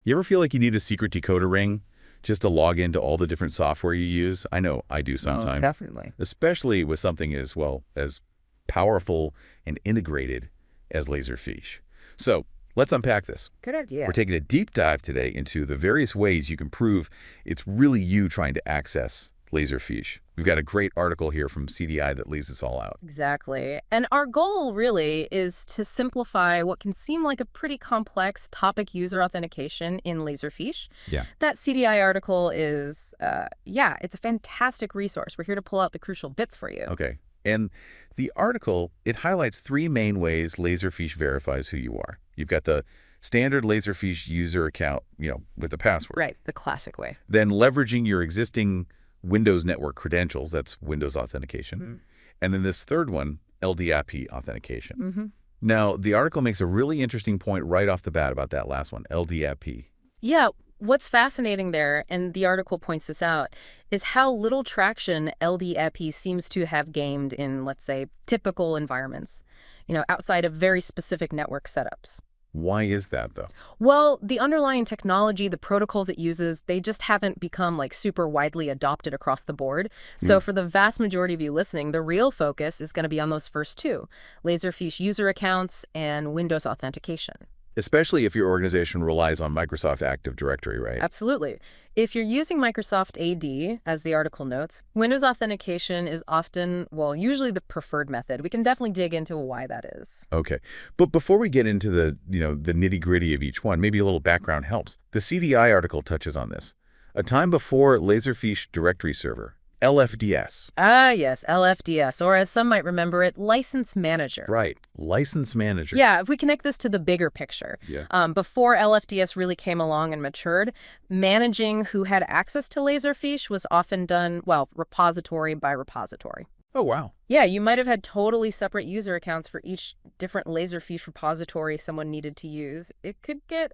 You ever feel like you need a secret decoder ring just to log into all the different software you use? I know I do Oh, sometimes, definitely. especially with something as, well, as powerful and integrated as Laserfiche. So let's unpack this. Good We're idea. taking a deep dive today into the various ways you can prove it's really you trying to access Laserfiche. We've got a great article here from CDI that lays this all out. Exactly. And our goal really is to simplify what can seem like a pretty complex topic user authentication in Laserfiche. Yeah. That CDI article is, yeah, it's a fantastic resource. We're here to pull out the crucial bits for you. Okay. And the article, it highlights three main ways Laserfiche verifies who you are. You've got the standard Laserfiche user account, with the password. Right, the classic way. Then leveraging your existing Windows network credentials, that's Windows authentication. And then this third one, LDAP authentication. Now, the article makes a really interesting point right off the bat about that last one, LDAP. Yeah, what's fascinating there, and the article points this out, is how little traction LDAP seems to have gained in, let's say, typical environments, outside of very specific network setups. Why is that, though? Well, the underlying technology, the protocols it uses, they just haven't become like super widely adopted across the board. So for the vast majority of you listening, the real focus is going to be on those first two, Laserfiche user accounts and Windows authentication. Especially if your organization relies on Microsoft Active Directory, right? Absolutely. If you're using Microsoft AD, as the article notes, Windows authentication is often, well, usually the preferred method. We can definitely dig into why that is. Okay. But before we get into the nitty-gritty of each one, maybe a little background helps. The CDI article touches on this. A time before Laserfiche Directory Server, LFDS. Ah, yes, LFDS, or as some might remember it, License Manager. Right. License Manager. Yeah, if we connect this to the bigger picture. Yeah. Before LFDS really came along and matured, managing who had access to Laserfiche was often done, well, repository by repository. Oh, wow. Yeah, you might have had totally separate user accounts for each different Laserfiche repository someone needed to use. It could get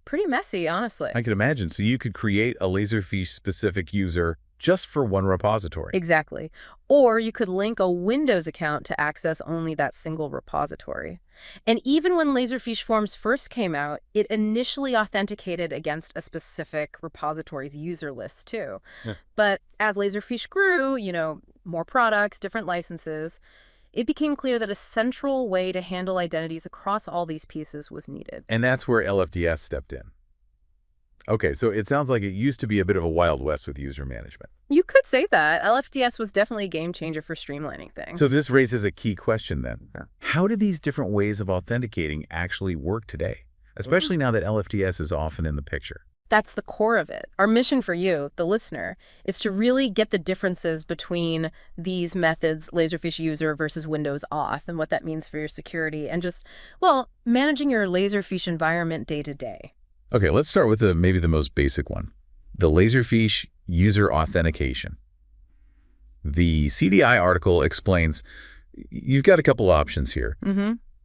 pretty messy, honestly. I can imagine. So you could create a Laserfiche-specific user just for one repository. Exactly. Or you could link a Windows account to access only that single repository. And even when Laserfiche Forms first came out, it initially authenticated against a specific repository's user list too. Yeah. But as Laserfiche grew, more products, different licenses, it became clear that a central way to handle identities across all these pieces was needed. And that's where LFDS stepped in. Okay, so it sounds like it used to be a bit of a Wild West with user management. You could say that. LFDS was definitely a game changer for streamlining things. So this raises a key question then. Yeah. How do these different ways of authenticating actually work today? Especially now that LFDS is often in the picture. That's the core of it. Our mission for you, the listener, is to really get the differences between these methods, Laserfiche user versus Windows auth, and what that means for your security, and just, well, managing your Laserfiche environment day to day. Okay, let's start with maybe the most basic one, the Laserfiche user authentication. The CDI article explains you've got a couple options here.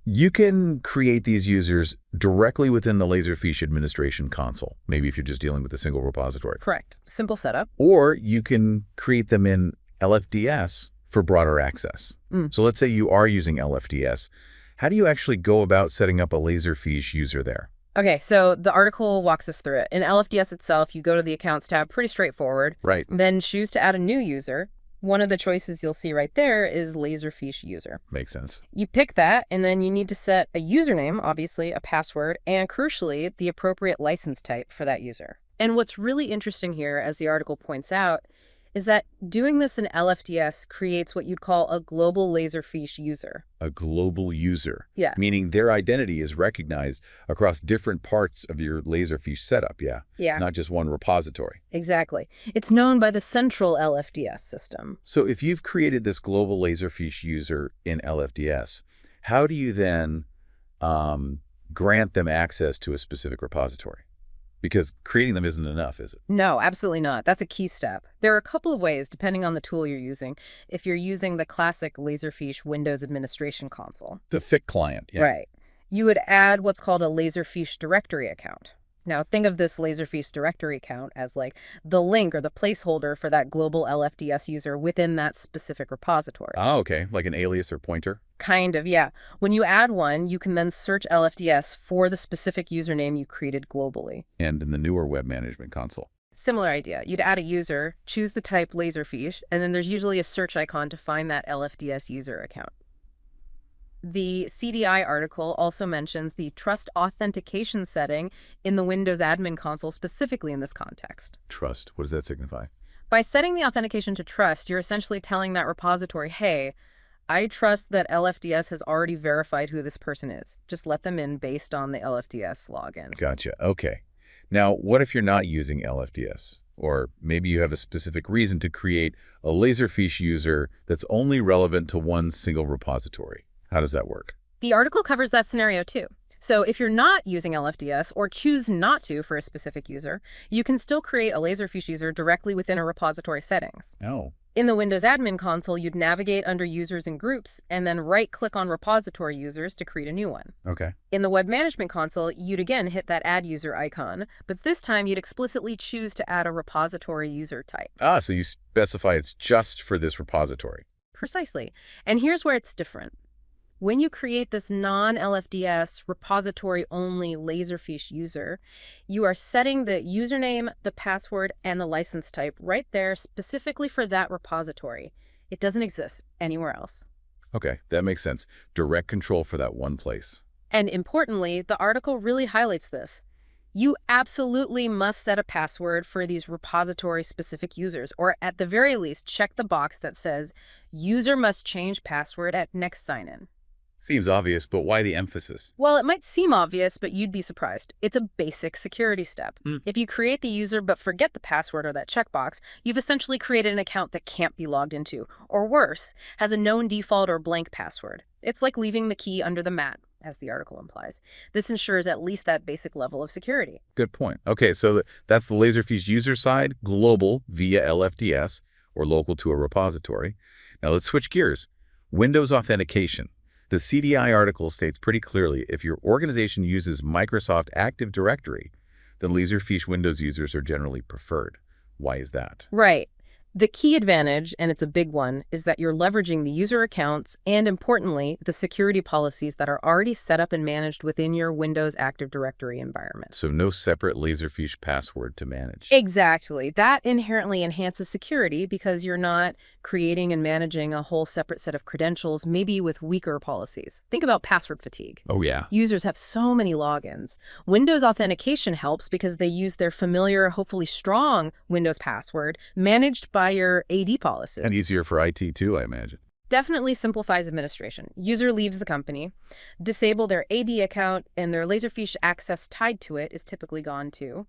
You can create these users directly within the Laserfiche administration console, maybe if you're just dealing with a single repository. Correct. Simple setup. Or you can create them in LFDS for broader access. So let's say you are using LFDS. How do you actually go about setting up a Laserfiche user there? Okay, so the article walks us through it. In LFDS itself, you go to the Accounts tab, pretty straightforward. Right. Then choose to add a new user. One of the choices you'll see right there is Laserfiche user. Makes sense. You pick that, and then you need to set a username, obviously, a password, and crucially, the appropriate license type for that user. And what's really interesting here, as the article points out, is that doing this in LFDS creates what you'd call a global Laserfiche user. A global user. Yeah. Meaning their identity is recognized across different parts of your Laserfiche setup, yeah? Yeah. Not just one repository. Exactly. It's known by the central LFDS system. So if you've created this global Laserfiche user in LFDS, how do you then grant them access to a specific repository? Because creating them isn't enough, is it? No, absolutely not. That's a key step. There are a couple of ways, depending on the tool you're using. If you're using the classic Laserfiche Windows administration console. The FIC client, yeah. Right. You would add what's called a Laserfiche directory account. Now, think of this Laserfiche directory count as like the link or the placeholder for that global LFDS user within that specific repository. Ah, okay, like an alias or pointer. Kind of, yeah. When you add one, you can then search LFDS for the specific username you created globally. And in the newer web management console. Similar idea. You'd add a user, choose the type Laserfiche, and then there's usually a search icon to find that LFDS user account. The CDI article also mentions the trust authentication setting in the Windows admin console specifically in this context. Trust, what does that signify? By setting the authentication to trust, you're essentially telling that repository, hey, I trust that LFDS has already verified who this person is. Just let them in based on the LFDS login. Gotcha, okay. Now, what if you're not using LFDS? Or maybe you have a specific reason to create a Laserfiche user that's only relevant to one single repository. How does that work? The article covers that scenario too. So if you're not using LFDS or choose not to for a specific user, you can still create a Laserfiche user directly within a repository settings. Oh. In the Windows admin console, you'd navigate under users and groups and then right-click on repository users to create a new one. Okay. In the web management console, you'd again hit that add user icon, but this time you'd explicitly choose to add a repository user type. Ah, so you specify it's just for this repository. Precisely. And here's where it's different. When you create this non-LFDS repository-only Laserfiche user, you are setting the username, the password, and the license type right there specifically for that repository. It doesn't exist anywhere else. Okay, that makes sense. Direct control for that one place. And importantly, the article really highlights this. You absolutely must set a password for these repository-specific users, or at the very least, check the box that says, user must change password at next sign-in. Seems obvious, but why the emphasis? Well, it might seem obvious, but you'd be surprised. It's a basic security step. If you create the user but forget the password or that checkbox, you've essentially created an account that can't be logged into, or worse, has a known default or blank password. It's like leaving the key under the mat, as the article implies. This ensures at least that basic level of security. Good point. Okay, so that's the Laserfiche user side, global via LFDS, or local to a repository. Now let's switch gears. Windows authentication. The CDI article states pretty clearly if your organization uses Microsoft Active Directory, then Laserfiche Windows users are generally preferred. Why is that? Right. The key advantage, and it's a big one, is that you're leveraging the user accounts and, importantly, the security policies that are already set up and managed within your Windows Active Directory environment. So no separate Laserfiche password to manage. Exactly. That inherently enhances security because you're not creating and managing a whole separate set of credentials, maybe with weaker policies. Think about password fatigue. Oh, yeah. Users have so many logins. Windows authentication helps because they use their familiar, hopefully strong Windows password managed by your AD policies. And easier for IT too, I imagine. Definitely simplifies administration. User leaves the company, disable their AD account, and their Laserfiche access tied to it is typically gone too.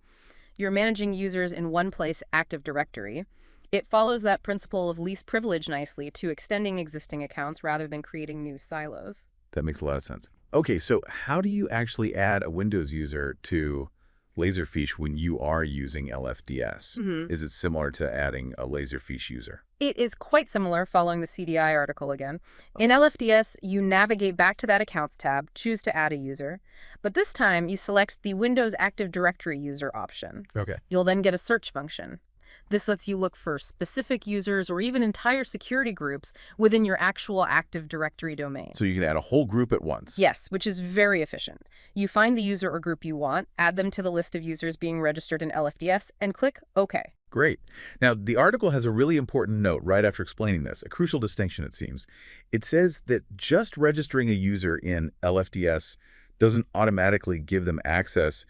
You're managing users in one place, Active Directory. It follows that principle of least privilege nicely to extending existing accounts rather than creating new silos. That makes a lot of sense. Okay, so how do you actually add a Windows user to Laserfiche when you are using LFDS? Is it similar to adding a Laserfiche user? It is quite similar, following the CDI article again. In LFDS, you navigate back to that Accounts tab, choose to add a user, but this time you select the Windows Active Directory user option. Okay. You'll then get a search function. This lets you look for specific users or even entire security groups within your actual Active Directory domain. So you can add a whole group at once? Yes, which is very efficient. You find the user or group you want, add them to the list of users being registered in LFDS, and click OK. Great. Now, the article has a really important note right after explaining this, a crucial distinction, it seems. It says that just registering a user in LFDS doesn't automatically give them access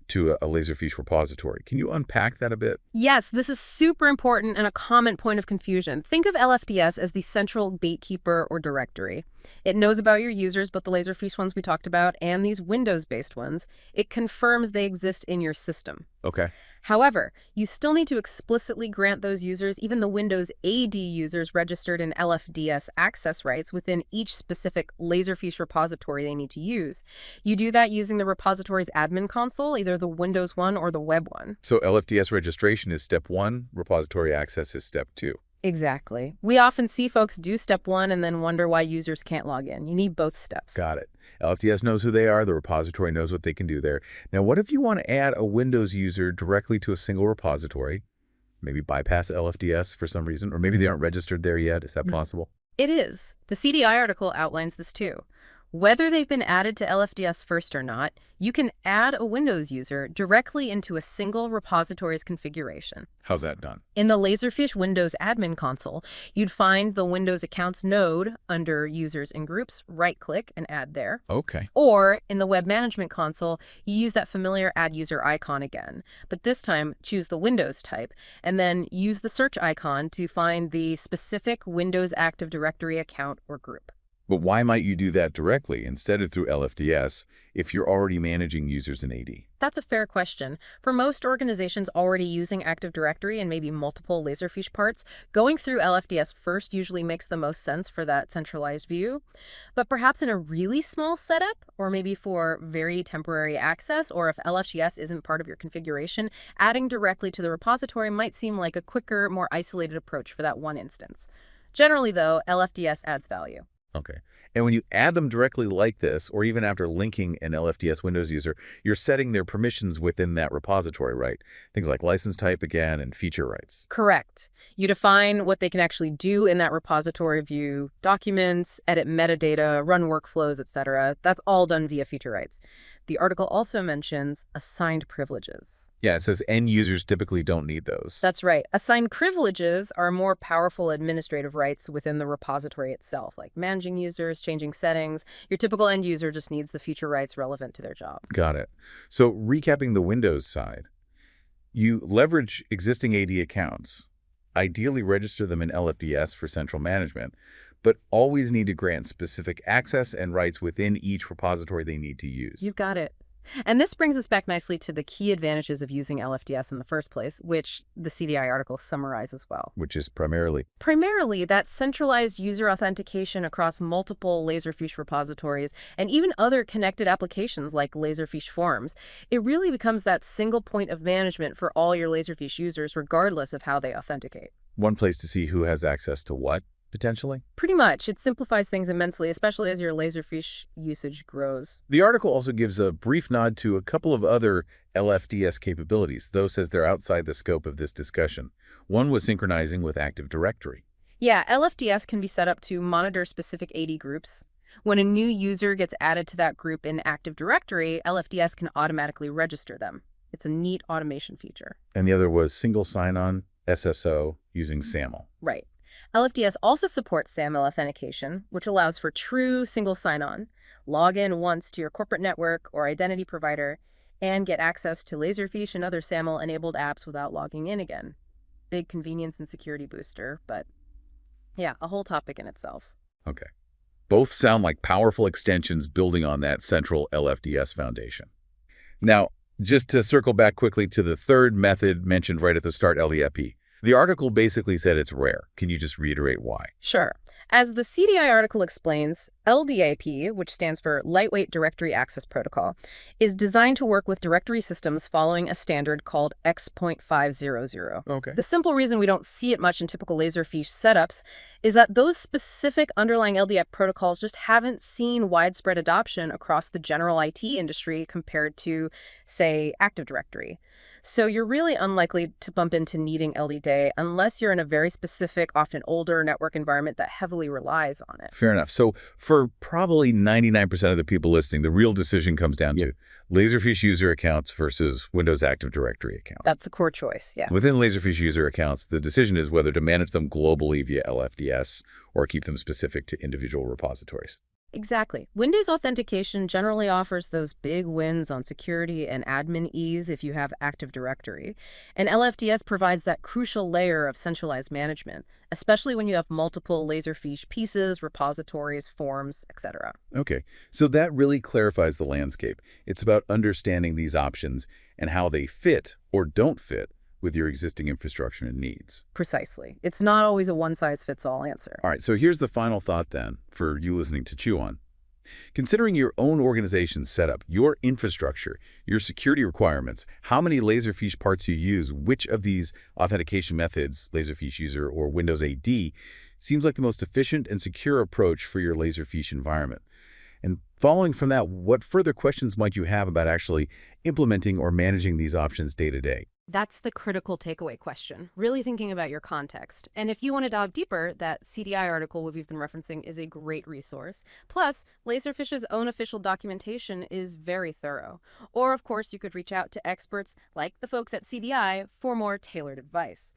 to a Laserfiche repository. Can you unpack that a bit? Yes, this is super important and a common point of confusion. Think of LFDS as the central gatekeeper or directory. It knows about your users, but the Laserfiche ones we talked about and these Windows-based ones, it confirms they exist in your system. Okay. However, you still need to explicitly grant those users, even the Windows AD users registered in LFDS, access rights within each specific Laserfiche repository they need to use. You do that using the repository's admin console, either the Windows one or the web one. So LFDS registration is step 1, repository access is step 2. Exactly. We often see folks do step one and then wonder why users can't log in. You need both steps. Got it. LFDS knows who they are. The repository knows what they can do there. Now, what if you want to add a Windows user directly to a single repository? Maybe bypass LFDS for some reason, or maybe they aren't registered there yet. Is that possible? It is. The CDI article outlines this too. Whether they've been added to LFDS first or not, you can add a Windows user directly into a single repository's configuration. How's that done? In the Laserfiche Windows Admin Console, you'd find the Windows Accounts node under Users and Groups, right-click and add there. Okay. Or in the Web Management Console, you use that familiar Add User icon again, but this time choose the Windows type, and then use the search icon to find the specific Windows Active Directory account or group. But why might you do that directly instead of through LFDS if you're already managing users in AD? That's a fair question. For most organizations already using Active Directory and maybe multiple Laserfiche parts, going through LFDS first usually makes the most sense for that centralized view. But perhaps in a really small setup, or maybe for very temporary access, or if LFDS isn't part of your configuration, adding directly to the repository might seem like a quicker, more isolated approach for that one instance. Generally, though, LFDS adds value. Okay. And when you add them directly like this, or even after linking an LFDS Windows user, you're setting their permissions within that repository, right? Things like license type again and feature rights. Correct. You define what they can actually do in that repository view, documents, edit metadata, run workflows, etc. That's all done via feature rights. The article also mentions assigned privileges. Yeah, it says end users typically don't need those. That's right. Assigned privileges are more powerful administrative rights within the repository itself, like managing users, changing settings. Your typical end user just needs the feature rights relevant to their job. Got it. So recapping the Windows side, you leverage existing AD accounts, ideally register them in LFDS for central management, but always need to grant specific access and rights within each repository they need to use. You've got it. And this brings us back nicely to the key advantages of using LFDS in the first place, which the CDI article summarizes well. Which is primarily that centralized user authentication across multiple Laserfiche repositories and even other connected applications like Laserfiche Forms. It really becomes that single point of management for all your Laserfiche users, regardless of how they authenticate. one place to see who has access to what, potentially? Pretty much. It simplifies things immensely, especially as your Laserfiche usage grows. The article also gives a brief nod to a couple of other LFDS capabilities, though says they're outside the scope of this discussion. One was synchronizing with Active Directory. Yeah, LFDS can be set up to monitor specific AD groups. When a new user gets added to that group in Active Directory, LFDS can automatically register them. It's a neat automation feature. And the other was single sign-on, SSO, using SAML. Right. LFDS also supports SAML authentication, which allows for true single sign-on. Log in once to your corporate network or identity provider and get access to Laserfiche and other SAML-enabled apps without logging in again. Big convenience and security booster, but yeah, a whole topic in itself. Okay. Both sound like powerful extensions building on that central LFDS foundation. Now, just to circle back quickly to the third method mentioned right at the start, LDAP. The article basically said it's rare. Can you just reiterate why? Sure. As the CDI article explains, LDAP, which stands for Lightweight Directory Access Protocol, is designed to work with directory systems following a standard called X.500. Okay. The simple reason we don't see it much in typical Laserfiche setups is that those specific underlying LDAP protocols just haven't seen widespread adoption across the general IT industry compared to, say, Active Directory. So you're really unlikely to bump into needing LDAP unless you're in a very specific, often older network environment that heavily relies on it. Fair enough. So for probably 99% of the people listening, the real decision comes down to Laserfiche user accounts versus Windows Active Directory accounts. That's a core choice, yeah. Within Laserfiche user accounts, the decision is whether to manage them globally via LFDS or keep them specific to individual repositories. Exactly. Windows Authentication generally offers those big wins on security and admin ease if you have Active Directory. And LFDS provides that crucial layer of centralized management, especially when you have multiple Laserfiche pieces, repositories, forms, etc. Okay, so that really clarifies the landscape. It's about understanding these options and how they fit or don't fit with your existing infrastructure and needs. Precisely. It's not always a one-size-fits-all answer. All right, so here's the final thought then for you listening to chew on. Considering your own organization's setup, your infrastructure, your security requirements, how many Laserfiche parts you use, which of these authentication methods, Laserfiche User or Windows AD, seems like the most efficient and secure approach for your Laserfiche environment. And following from that, what further questions might you have about actually implementing or managing these options day to day? That's the critical takeaway question, really thinking about your context. And if you want to dive deeper, that CDI article we've been referencing is a great resource. Plus, Laserfiche's own official documentation is very thorough. Or, of course, you could reach out to experts like the folks at CDI for more tailored advice.